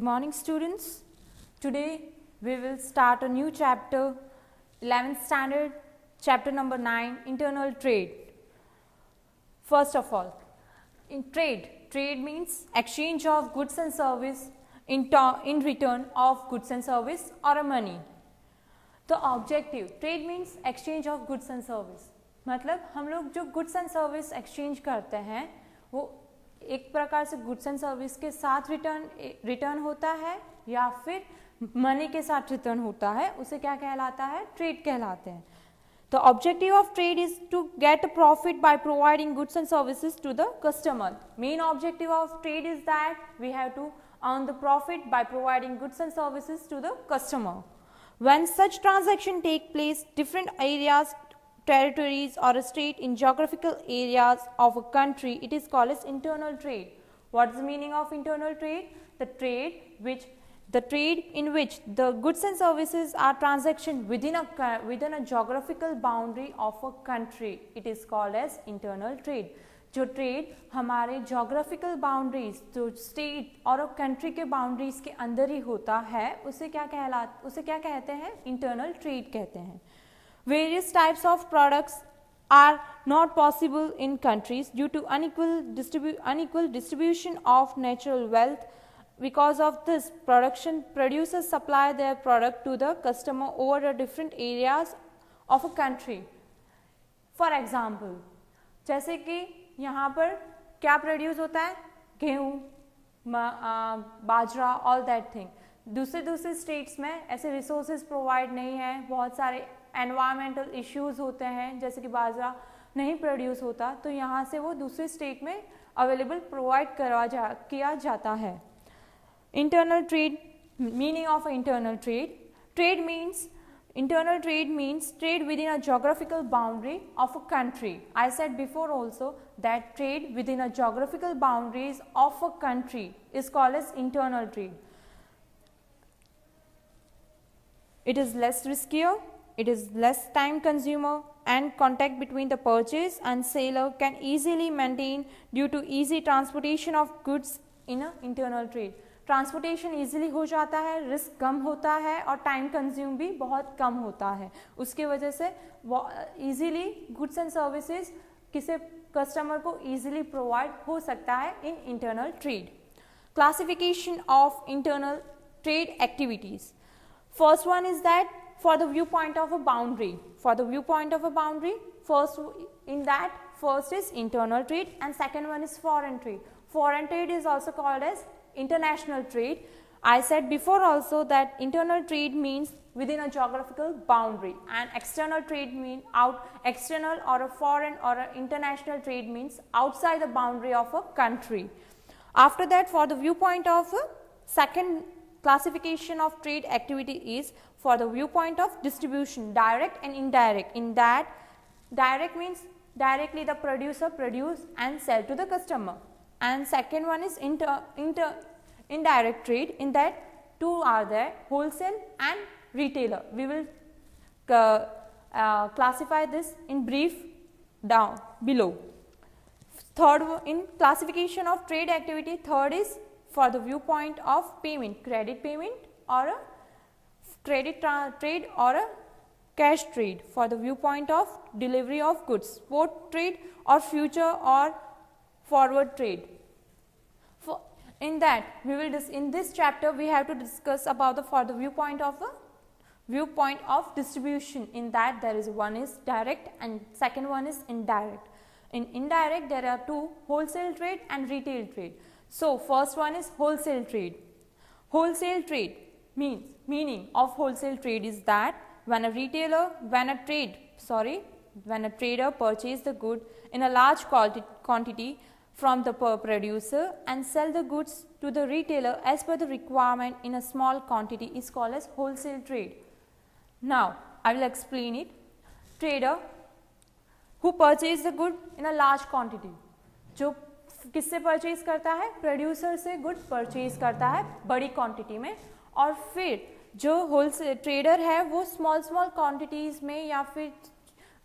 morning students. Today we will start a new chapter, 11th standard, chapter number 9, internal trade. First of all, in trade means exchange of goods and service in return of goods and service or a money. The objective, trade means exchange of goods and service. मतलब हम लोग जो goods and service exchange करते हैं वो एक प्रकार से गुड्स एंड सर्विस के साथ रिटर्न होता है या फिर मनी के साथ रिटर्न होता है, उसे क्या कहलाता है? ट्रेड कहलाते हैं. The objective of trade is to get a profit by providing goods and services to the customer. Main objective of trade is that we have to earn the profit by providing goods and services to the customer. When such transaction take place, different areas, territories or a state in geographical areas of a country, it is called as internal trade. What is the meaning of internal trade? The trade in which the goods and services are transacted within a geographical boundary of a country, it is called as internal trade. जो trade हमारे geographical boundaries, जो state और country के boundaries के अंदर ही होता है, उसे क्या कहते हैं? इंटरनल ट्रेड कहते हैं. Various types of products are not possible in countries due to unequal distribution of natural wealth. Because of this, producers supply their product to the customer over the different areas of a country. For example, जैसे कि यहाँ पर क्या produce होता है? गेहूँ, बाजरा, all that thing. दूसरे states में ऐसे रिसोर्सेज प्रोवाइड नहीं है, बहुत सारे एनवायरमेंटल इश्यूज होते हैं, जैसे कि बाजरा नहीं प्रोड्यूस होता, तो यहाँ से वो दूसरे स्टेट में अवेलेबल प्रोवाइड किया जाता है. Internal trade, meaning of internal trade. Internal trade means trade within a geographical boundary of a country. I said before also that trade within a geographical boundaries of a country is called as internal trade. It is less riskier, it is less time consumer, and contact between the purchase and seller can easily maintain due to easy transportation of goods in a internal trade. Transportation easily हो जाता है, risk कम होता है और time consume भी बहुत कम होता है. उसके वजह से ईजिली गुड्स एंड सर्विसेज किसी कस्टमर को ईजिली प्रोवाइड हो सकता है in internal trade. Classification of internal trade activities. First one is that for the view point of a boundary. First is internal trade and second one is foreign trade. Foreign trade is also called as international trade. I said before also that internal trade means within a geographical boundary and external trade means external or a foreign or a international trade means outside the boundary of a country. After that, for the viewpoint of second classification of trade activity is for the viewpoint of distribution, direct and indirect. In that, direct means directly the producer produce and sell to the customer, and second one is indirect trade. In that two are there, wholesale and retailer. We will classify this in brief down below. Third, in classification of trade activity, third is for the viewpoint of payment, credit payment or a credit trade or a cash trade. For the viewpoint of delivery of goods, spot trade or future or forward trade. In this chapter we have to discuss about for the viewpoint of distribution. In that there is one is direct and second one is indirect. In indirect there are two, wholesale trade and retail trade. So wholesale trade. Wholesale trade meaning of wholesale trade is that when a trader purchase the good in a large quantity from the producer and sell the goods to the retailer as per the requirement in a small quantity is called as wholesale trade. Now I will explain it. Trader who purchase the good in a large quantity, जो किससे purchase करता है? Producer से good purchase करता है बड़ी quantity में, और फिर जो होलसेल ट्रेडर है वो स्मॉल क्वांटिटीज में या फिर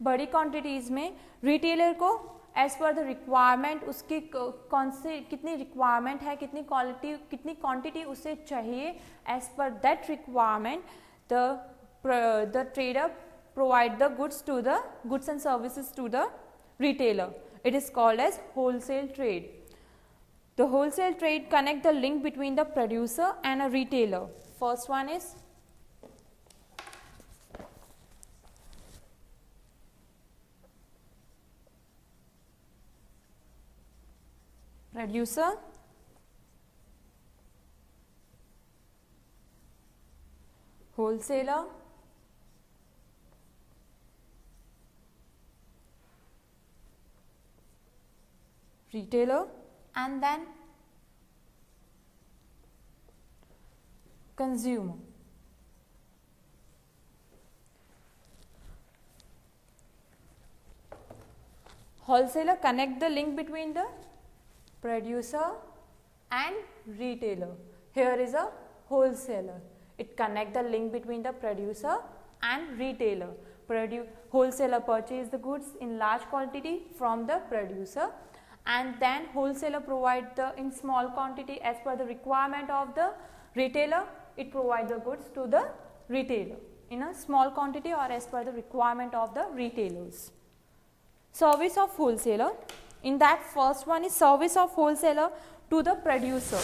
बड़ी क्वांटिटीज में रिटेलर को एज पर द रिक्वायरमेंट, उसकी कौन सी कितनी रिक्वायरमेंट है, कितनी क्वालिटी कितनी क्वांटिटी उसे चाहिए, as per that requirement the trader provide the goods and services to the retailer. It is called as wholesale trade. The wholesale trade connect the link between the producer and a retailer. First one is producer, wholesaler, retailer, and then consumer. Wholesaler connect the link between the producer and retailer. Here is a wholesaler. It connect the link between the producer and retailer. Wholesaler purchase the goods in large quantity from the producer, and then wholesaler provide the in small quantity as per the requirement of the retailer. It provide the goods to the retailer in a small quantity or as per the requirement of the retailers. Service of wholesaler. In that, first one is service of wholesaler to the producer.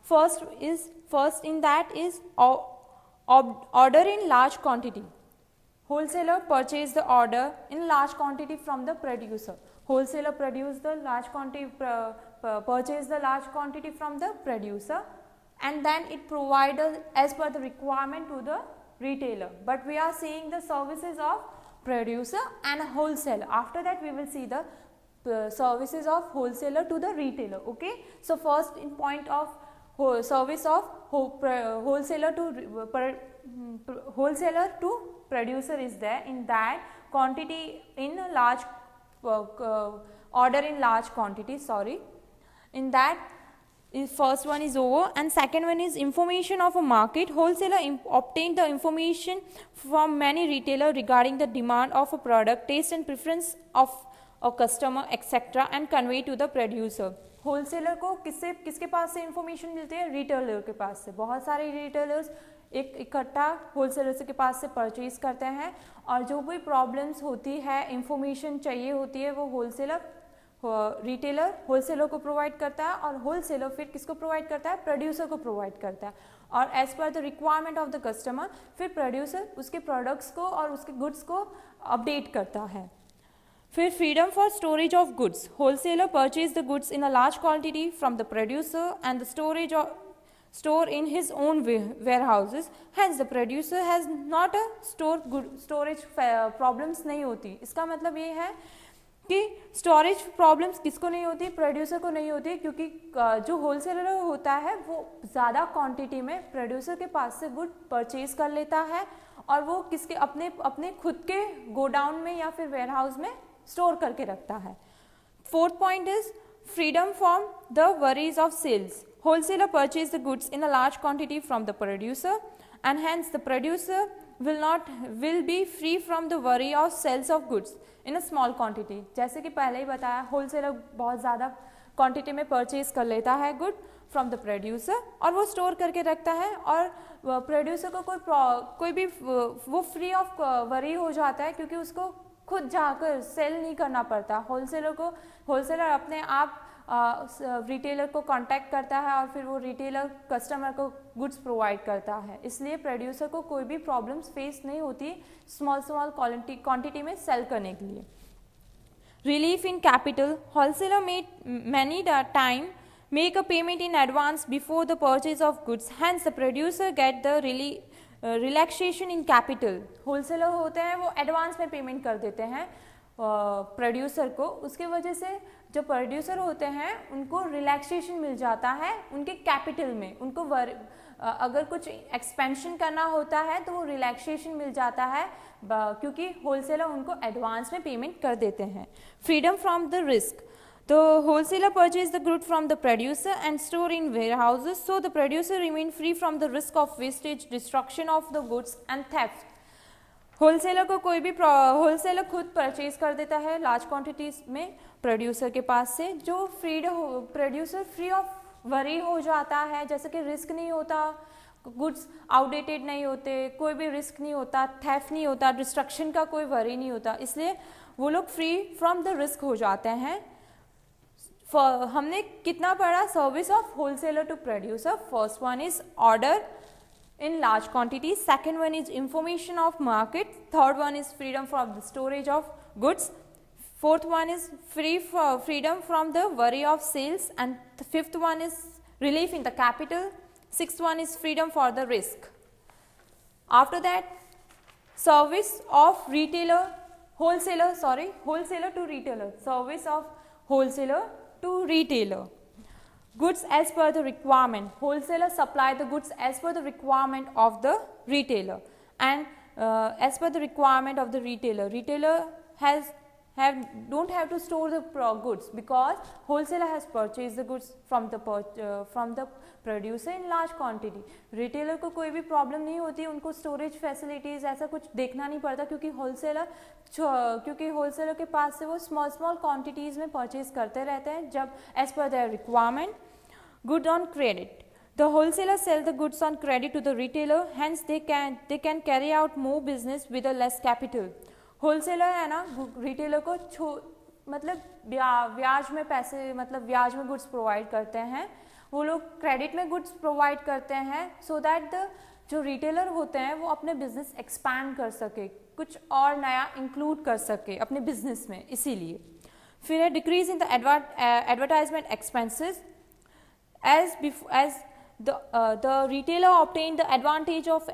First in that is order in large quantity. Wholesaler purchase the order in large quantity from the producer. Wholesaler purchase the large quantity from the producer, and then it provide as per the requirement to the retailer. But we are seeing the services of producer and wholesaler. After that we will see the services of wholesaler to the retailer. Okay, so first in point of service of wholesaler to producer is there. In that, quantity in a large order in large quantity, sorry. In that, first one is over, and second one is information of a market. Wholesaler obtain the information from many retailer regarding the demand of a product, taste and preference of a customer, etc., and convey to the producer. Wholesaler को किसके पास से information मिलती है? Retailer के पास से. बहुत सारे retailers एक इकट्ठा होलसेलर के पास से परचेज करते हैं, और जो भी प्रॉब्लम्स होती है, इंफॉर्मेशन चाहिए होती है, वो रिटेलर होलसेलर को प्रोवाइड करता है, और होलसेलर फिर किसको प्रोवाइड करता है? प्रोड्यूसर को प्रोवाइड करता है, और as per the requirement of the customer फिर प्रोड्यूसर उसके प्रोडक्ट्स को और उसके गुड्स को अपडेट करता है. फिर freedom for storage of goods. Wholesaler purchase the goods in a large quantity from the producer and the store in his own warehouses. Hence the producer has not a storage problems नहीं होती. इसका मतलब ये है कि storage problems किसको नहीं होती? प्रोड्यूसर को नहीं होती, क्योंकि जो होलसेलर होता है वो ज़्यादा क्वांटिटी में प्रोड्यूसर के पास से गुड परचेज कर लेता है, और वो किसके अपने खुद के गोडाउन में या फिर वेयरहाउस में स्टोर करके रखता है. Fourth point is freedom from the worries of sales. Wholesaler purchase the goods in a large quantity from the producer, and hence the producer will be free from the worry of sales of goods in a small quantity. जैसे कि पहले ही बताया, wholesaler बहुत ज़्यादा quantity में purchase कर लेता है गुड फ्रॉम द प्रोड्यूसर, और वो स्टोर करके रखता है, और प्रोड्यूसर को कोई भी वो फ्री ऑफ वरी हो जाता है, क्योंकि उसको खुद जाकर सेल नहीं करना पड़ता. होलसेलर अपने आप रिटेलर को कांटेक्ट करता है, और फिर वो रिटेलर कस्टमर को गुड्स प्रोवाइड करता है. इसलिए प्रोड्यूसर को कोई भी प्रॉब्लम्स फेस नहीं होती स्मॉल क्वांटिटी में सेल करने के लिए. Relief in capital. Wholesaler many time make a payment in advance before the purchase of goods. Hence the producer get the relaxation in capital. Wholesaler होते हैं वो एडवांस में पेमेंट कर देते हैं प्रोड्यूसर को. उसके वजह से जो प्रोड्यूसर होते हैं उनको रिलैक्सेशन मिल जाता है उनके कैपिटल में. उनको अगर कुछ एक्सपेंशन करना होता है तो वो रिलैक्सेशन मिल जाता है, क्योंकि होलसेलर उनको एडवांस में पेमेंट कर देते हैं. Freedom from the risk. The wholesaler purchase the good from the producer and store in warehouses, so the producer remain free from the risk of wastage, destruction of the goods and theft. Wholesaler को कोई भी wholesaler खुद purchase कर देता है large quantities में producer के पास से, जो प्रोड्यूसर फ्री ऑफ वरी हो जाता है, जैसे कि रिस्क नहीं होता, गुड्स आउटडेटेड नहीं होते, कोई भी रिस्क नहीं होता, थेफ्ट नहीं होता, डिस्ट्रक्शन का कोई वरी नहीं होता, इसलिए वो लोग फ्री फ्रॉम द रिस्क हो जाते हैं। हमने कितना पढ़ा? Service of wholesaler to producer. First one is order in large quantities, second one is information of market, third one is freedom from the storage of goods, fourth one is freedom from the worry of sales, and the fifth one is relief in the capital, sixth one is freedom for the risk. After that, service of wholesaler to retailer, service of wholesaler to retailer. Goods as per the requirement. Wholesaler supply the goods as per the requirement of the retailer, and as per the requirement of the retailer. Retailer don't have to store the goods because wholesaler has purchased the goods from the producer in large quantity. Retailer को कोई भी problem नहीं होती, उनको storage facilities ऐसा कुछ देखना नहीं पड़ता, क्योंकि होलसेलर के पास से वो स्मॉल क्वांटिटीज में परचेज करते रहते हैं जब as per their requirement. Good on credit. The wholesaler sell the goods on credit to the retailer, hence they can carry out more business with a less capital. Wholesaler है ना, retailer को मतलब ब्याज में पैसे, मतलब ब्याज में गुड्स प्रोवाइड करते हैं, वो लोग क्रेडिट में गुड्स प्रोवाइड करते हैं, सो दैट द जो रिटेलर होते हैं वो अपने बिजनेस एक्सपैंड कर सके, कुछ और नया इंक्लूड कर सके अपने बिजनेस में, इसीलिए। फिर है decrease in the advertisement expenses, as the retailer obtained the advantage of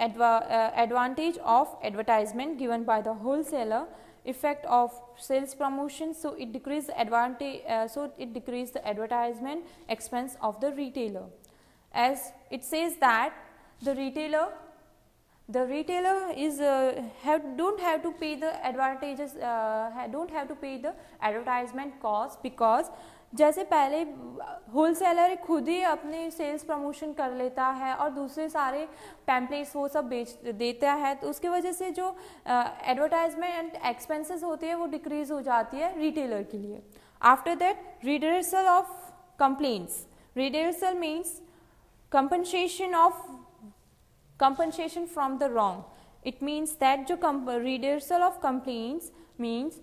advertisement given by the wholesaler, effect of sales promotion, so it decreased the advertisement expense of the retailer. As it says that the retailer is don't have to pay the advertisement cost, because जैसे पहले wholesaler खुद ही अपने sales promotion कर लेता है और दूसरे सारे पैम्पलेट्स वो सब बेच देता है, तो उसके वजह से जो एडवर्टाइजमेंट एक्सपेंसेस होती है वो डिक्रीज हो जाती है रिटेलर के लिए। After that, redressal of complaints. Redressal means compensation from the wrong. It means that जो reversal of complaints means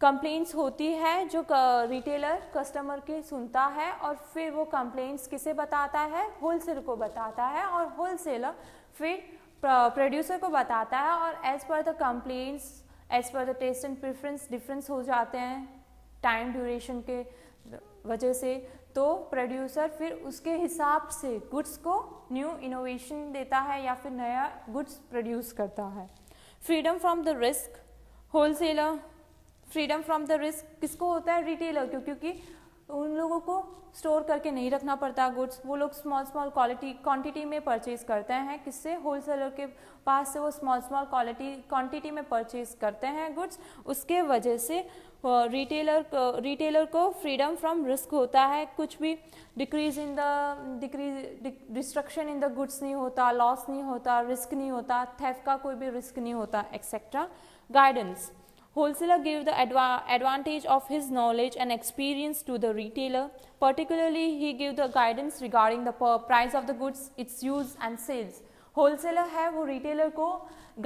complaints होती है जो रिटेलर कस्टमर की सुनता है और फिर वो कंप्लेंट्स किसे बताता है? होलसेलर को बताता है, और होलसेलर फिर प्रोड्यूसर को बताता है, और as per the complaints, as per the taste and preference difference हो जाते हैं टाइम ड्यूरेशन के वजह से, तो प्रोड्यूसर फिर उसके हिसाब से गुड्स को न्यू इनोवेशन देता है या फिर नया गुड्स प्रोड्यूस करता है। Freedom from the risk. Wholesaler freedom from the risk किसको होता है? रिटेलर को, क्योंकि उन लोगों को स्टोर करके नहीं रखना पड़ता गुड्स, वो लोग स्मॉल क्वांटिटी में परचेज करते हैं। किससे? होलसेलर के पास से वो स्मॉल क्वांटिटी में परचेज करते हैं गुड्स, उसके वजह से रिटेलर को फ्रीडम फ्रॉम रिस्क होता है, कुछ भी डिस्ट्रक्शन इन द गुड्स नहीं होता, लॉस नहीं होता, रिस्क नहीं होता, थेफ्ट का कोई भी रिस्क नहीं होता, etcetera. Guidance. Wholesaler gave the advantage of his knowledge and experience to the retailer. Particularly, he gave the guidance regarding the price of the goods, its use and sales. Wholesaler है वो retailer को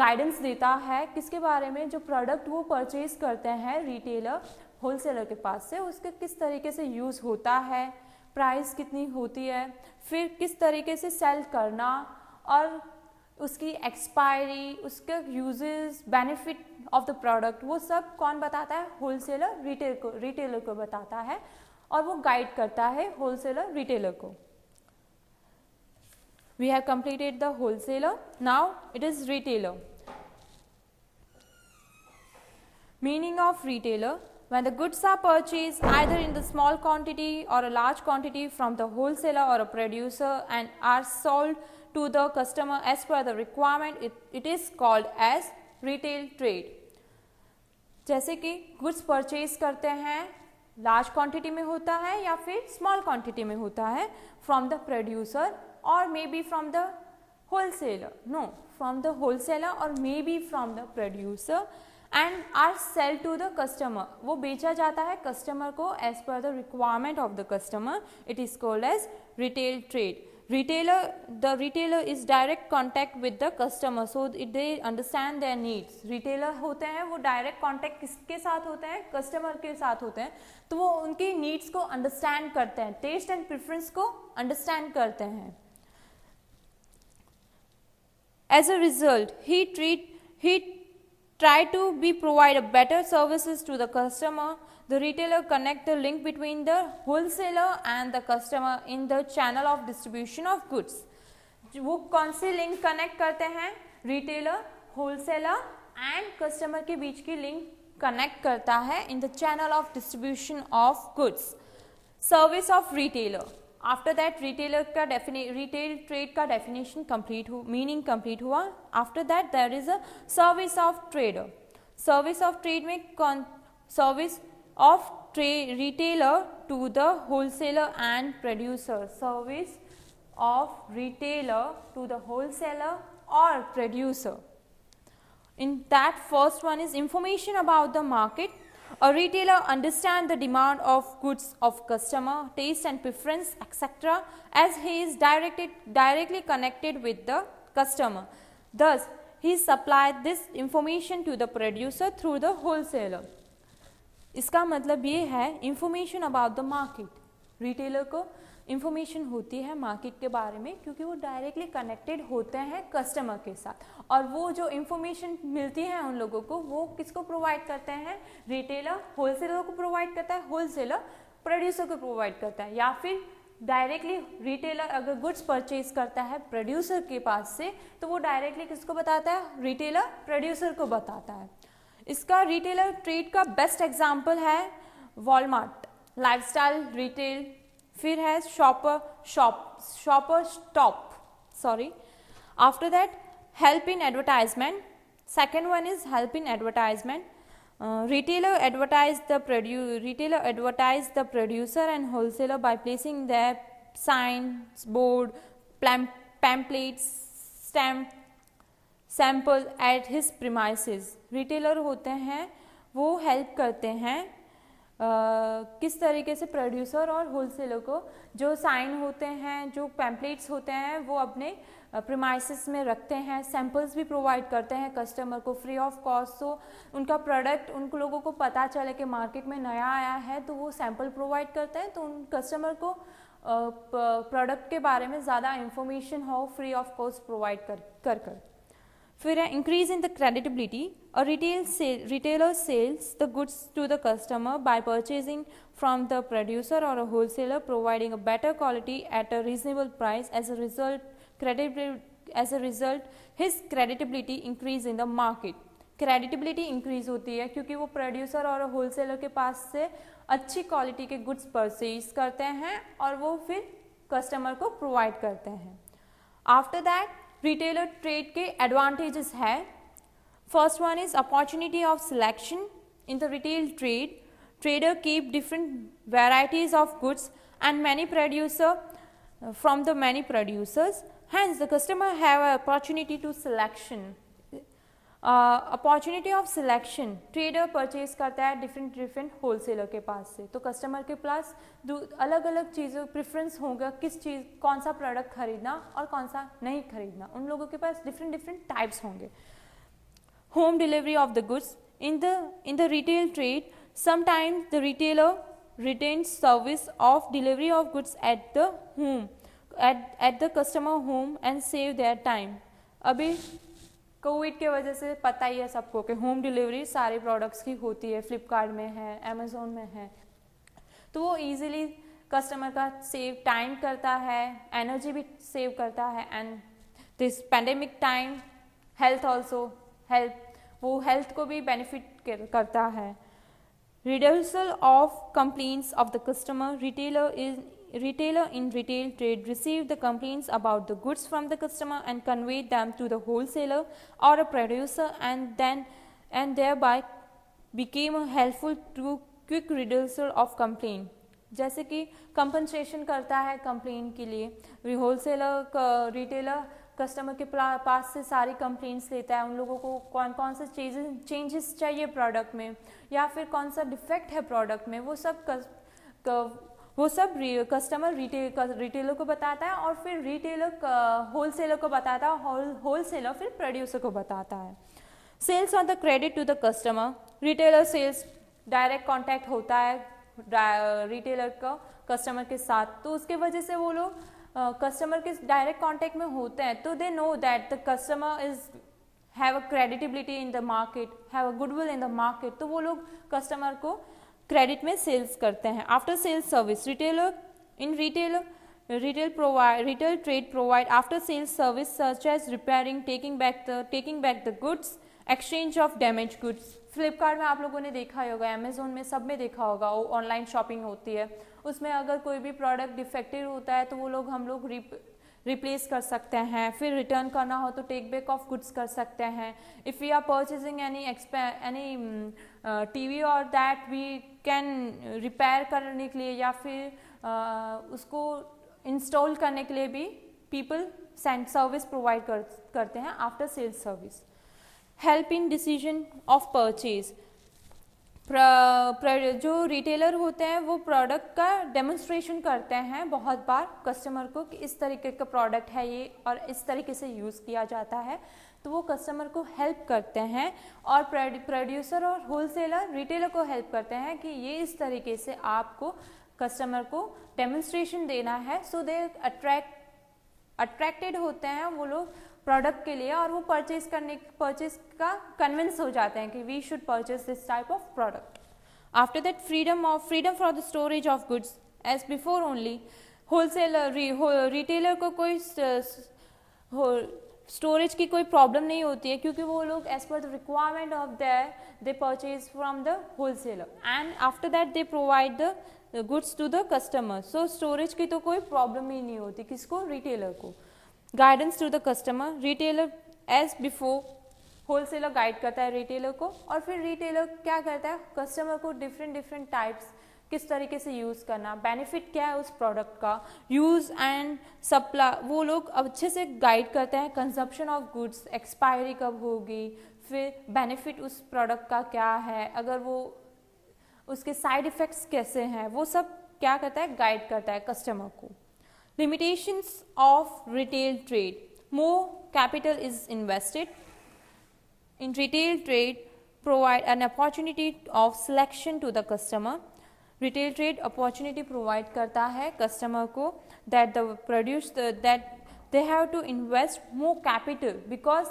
guidance देता है किसके बारे में? जो product वो purchase करते हैं retailer wholesaler के पास से, उसके किस तरीके से use होता है, price कितनी होती है, फिर किस तरीके से sell करना, और उसकी एक्सपायरी, उसके uses, benefit of the product, वो सब कौन बताता है? होलसेलर रिटेलर को बताता है, और वो गाइड करता है होलसेलर रिटेलर को। We have completed the wholesaler, now it is retailer. Meaning of retailer: when the goods are purchased either in the small quantity or a large quantity from the wholesaler or a producer and are sold to the customer as per the requirement, it is called as retail trade. जैसे कि goods purchase करते हैं, large quantity में होता है या फिर small quantity में होता है, फ्रॉम द प्रोड्यूसर और may be from the wholesaler, no, from the wholesaler or maybe from the producer and are sell to the customer. वो बेचा जाता है कस्टमर को as per the requirement of the customer. It is called as retail trade. The retailer is direct contact with the customer, so they understand their needs. Retailer होते हैं वो direct contact किसके साथ होते हैं, कस्टमर के साथ होते हैं, तो वो उनकी needs को understand करते हैं, taste and preference को understand करते हैं. As a result, he try to be provide a better services to the customer. The retailer connect the link between the wholesaler and the customer in the channel of distribution of goods. वो कौन से link connect करते हैं, retailer, wholesaler and customer के बीच की link connect करता है in the channel of distribution of goods. Service of retailer. After that retail trade का डेफिनेशन कंप्लीट मीनिंग कंप्लीट हुआ. After that there is a service of trader. Service of trade में service of retailer to the wholesaler and producer. Service of retailer to the wholesaler or producer. In that, first one is information about the market. A retailer understands the demand of goods of customer, taste and preference, etc. as he is directly connected with the customer. Thus, he supplied this information to the producer through the wholesaler. इसका मतलब ये है information about the market. Retailer को information होती है market के बारे में क्योंकि वो डायरेक्टली कनेक्टेड होते हैं कस्टमर के साथ, और वो जो इंफॉर्मेशन मिलती है उन लोगों को वो किसको प्रोवाइड करते हैं, रिटेलर होलसेलर को प्रोवाइड करता है, होलसेलर प्रोड्यूसर को प्रोवाइड करता है, या फिर डायरेक्टली रिटेलर अगर गुड्स परचेज करता है प्रोड्यूसर के पास से तो वो डायरेक्टली किसको बताता है, रिटेलर प्रोड्यूसर को बताता है. इसका रिटेलर ट्रेड का बेस्ट एग्जांपल है वॉलमार्ट, लाइफस्टाइल रिटेल, फिर है shopper stop. After that help in advertisement. Second one is help in advertisement. retailer advertise the producer and wholesaler by placing their signs, board, pamphlets, stamp, sample at his premises. Retailer होते हैं वो help करते हैं किस तरीके से producer और wholesaler को, जो साइन होते हैं, जो पैम्पलेट्स होते हैं वो अपने प्रीमाइसेस में रखते हैं, सैम्पल्स भी प्रोवाइड करते हैं कस्टमर को फ्री ऑफ कॉस्ट. सो उनका प्रोडक्ट उन लोगों को पता चले कि मार्केट में नया आया है तो वो सैम्पल प्रोवाइड करते हैं, तो उन कस्टमर को प्रोडक्ट के बारे में ज़्यादा इंफॉर्मेशन हो फ्री ऑफ कॉस्ट प्रोवाइड कर. फिर है increase in the creditability. A retailer sells the goods to the customer by purchasing from the producer or a wholesaler, providing a better quality at a reasonable price. As a result, his credibility increase in the market. Creditability increase होती है क्योंकि वो producer और wholesaler के पास से अच्छी quality के goods purchase करते हैं और वो फिर कस्टमर को प्रोवाइड करते हैं. आफ्टर दैट रिटेलर ट्रेड के एडवांटेजेस है. First one is opportunity of selection. In the retail trade, trader keep different varieties of goods and many producer from the many producers. Hence, the customer have an opportunity to selection. Opportunity of selection. Trader purchase करता है different wholesaler के पास से, तो customer के पास अलग अलग चीज़ों preference होगा किस चीज़ कौन सा प्रोडक्ट खरीदना और कौन सा नहीं खरीदना. उन लोगों के पास डिफरेंट टाइप्स होंगे. Home delivery of the goods. In the retail trade, sometimes the retailer retains service of delivery of goods at the home, at the customer home and save their time. अभी Covid के वजह से पता ही है सबको कि home delivery सारे products की होती है, फ्लिपकार्ट में है, अमेज़ोन में है, तो वो इजीली कस्टमर का सेव टाइम करता है, एनर्जी भी सेव करता है. And this pandemic time health also help, वो हेल्थ को भी बेनिफिट करता है. Reduction of complaints of the customer. Retailer in retail trade receive the complaints about the goods from the customer and convey them to the wholesaler or a producer, and thereby became helpful to quick reduction of complaint. जैसे कि compensation करता है complain के लिए, wholesaler retailer customer के पास से सारी complaints लेता है, उन लोगों को कौन कौन से चेंजेस चाहिए प्रोडक्ट में या फिर कौन सा डिफेक्ट है प्रोडक्ट में, वो सब कस्टमर रिटेलर को बताता है और फिर रिटेलर होलसेलर को बताता है, होलसेलर फिर प्रोड्यूसर को बताता है। Sales on the credit to the customer, retailer sales direct contact होता है रिटेलर का कस्टमर के साथ, तो उसके वजह से वो लोग कस्टमर के डायरेक्ट कांटेक्ट में होते हैं, तो they know that the customer is have a creditability in the market, have a goodwill in the market, तो वो लोग कस्टमर को क्रेडिट में सेल्स करते हैं। After sales service, retail trade provide after sales service such as repairing, taking back the goods, exchange of damaged goods। Flipkart में आप लोगों ने देखा ही होगा, अमेजोन में, सब में देखा होगा, वो ऑनलाइन शॉपिंग होती है, उसमें अगर कोई भी प्रोडक्ट डिफेक्टिव होता है तो वो लोग हम लोग रिप्लेस कर सकते हैं, फिर रिटर्न करना हो तो टेक बैक ऑफ गुड्स कर सकते हैं। If we are purchasing any TV और दैट वी कैन रिपेयर करने के लिए या फिर उसको इंस्टॉल करने के लिए भी पीपल सर्विस प्रोवाइड करते हैं after sales service. Help in decision of purchase, जो रिटेलर होते हैं वो प्रोडक्ट का डेमोन्स्ट्रेशन करते हैं बहुत बार कस्टमर को कि इस तरीके का प्रोडक्ट है ये और इस तरीके से यूज़ किया जाता है, तो वो कस्टमर को हेल्प करते हैं और प्रोड्यूसर और होलसेलर रिटेलर को हेल्प करते हैं कि ये इस तरीके से आपको कस्टमर को डेमोन्स्ट्रेशन देना है, सो दे अट्रैक्टेड होते हैं वो लोग प्रोडक्ट के लिए और वो परचेज का कन्विंस हो जाते हैं कि we should purchase this type of product. After that freedom for the storage of goods as before only, wholesaler retailer को कोई स्टोरेज की कोई प्रॉब्लम नहीं होती है क्योंकि वो लोग as per the requirement of they purchase from the wholesaler and after that they provide the goods to the customer. So storage की तो कोई प्रॉब्लम ही नहीं होती किसको, रिटेलर को। Guidance to the customer, retailer as before, wholesaler guide करता है retailer को और फिर रिटेलर क्या करता है, कस्टमर को डिफरेंट टाइप्स किस तरीके से यूज़ करना, बेनिफिट क्या है उस प्रोडक्ट का, यूज़ एंड सप्लाई, वो लोग अच्छे से गाइड करते हैं। कंजप्शन ऑफ गुड्स, एक्सपायरी कब होगी, फिर बेनिफिट उस प्रोडक्ट का क्या है, अगर वो उसके साइड इफ़ेक्ट्स कैसे हैं, वो सब क्या करता है, गाइड करता है कस्टमर को। Limitations of retail trade, more capital is invested in retail trade, provide an opportunity of selection to the customer। Retail trade opportunity provide करता है customer को that that they have to invest more capital because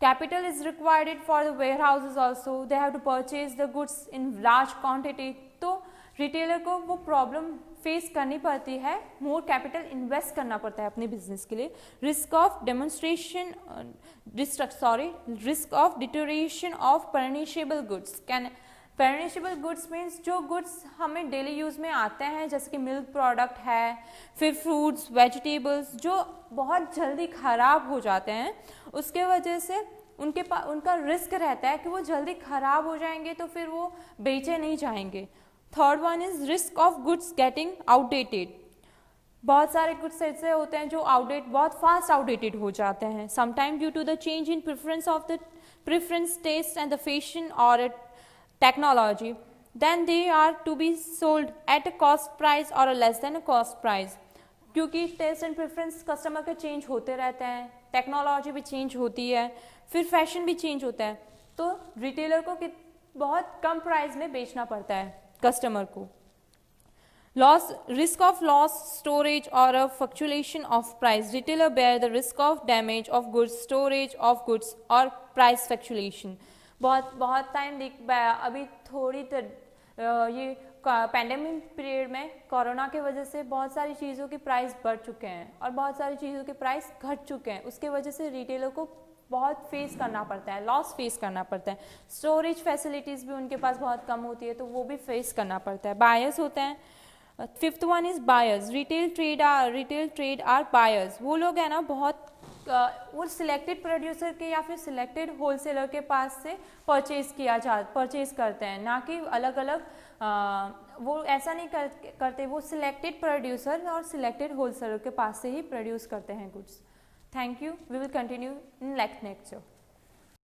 capital is required for the warehouses also, they have to purchase the goods in large quantity, तो retailer को वो problem face करनी पड़ती है, more capital invest करना पड़ता है अपने बिजनेस के लिए। Risk of deterioration of perishable goods, perishable goods means जो गुड्स हमें डेली यूज़ में आते हैं जैसे कि मिल्क प्रोडक्ट है, फिर फ्रूट्स, वेजिटेबल्स जो बहुत जल्दी ख़राब हो जाते हैं, उसके वजह से उनका रिस्क रहता है कि वो जल्दी ख़राब हो जाएंगे तो फिर वो बेचे नहीं जाएंगे। Third one is risk of goods getting outdated, बहुत सारे गुड्स ऐसे होते हैं जो बहुत फास्ट आउटडेटेड हो जाते हैं, sometime due to the change in preference taste and the fashion और technology, then they are to be sold at a cost price और less than a cost price, क्योंकि टेस्ट एंड प्रेफरेंस कस्टमर के change होते रहते हैं, technology भी change होती है, फिर फैशन भी चेंज होता है, तो रिटेलर को बहुत कम प्राइस में बेचना पड़ता है कस्टमर को। रिस्क ऑफ लॉस स्टोरेज और fluctuation of price, retailer bear the risk of damage of goods, storage of goods और प्राइस फ्लक्चुएशन। बहुत टाइम अभी ये पैंडेमिक पीरियड में कोरोना की वजह से बहुत सारी चीज़ों के प्राइस बढ़ चुके हैं और बहुत सारी चीज़ों के प्राइस घट चुके हैं, उसके वजह से रिटेलर को बहुत फेस करना पड़ता है, लॉस फेस करना पड़ता है। स्टोरेज फैसिलिटीज़ भी उनके पास बहुत कम होती है तो वो भी फेस करना पड़ता है। बायर्स होते हैं, fifth one is buyers, retail trade are buyers, वो लोग है ना बहुत वो सिलेक्टेड प्रोड्यूसर के या फिर सिलेक्टेड होलसेलर के पास से परचेज करते हैं, ना कि अलग अलग वो ऐसा नहीं करते, वो सिलेक्टेड प्रोड्यूसर और सिलेक्टेड होलसेलर के पास से ही प्रोड्यूस करते हैं goods. Thank you. We will continue in next lecture.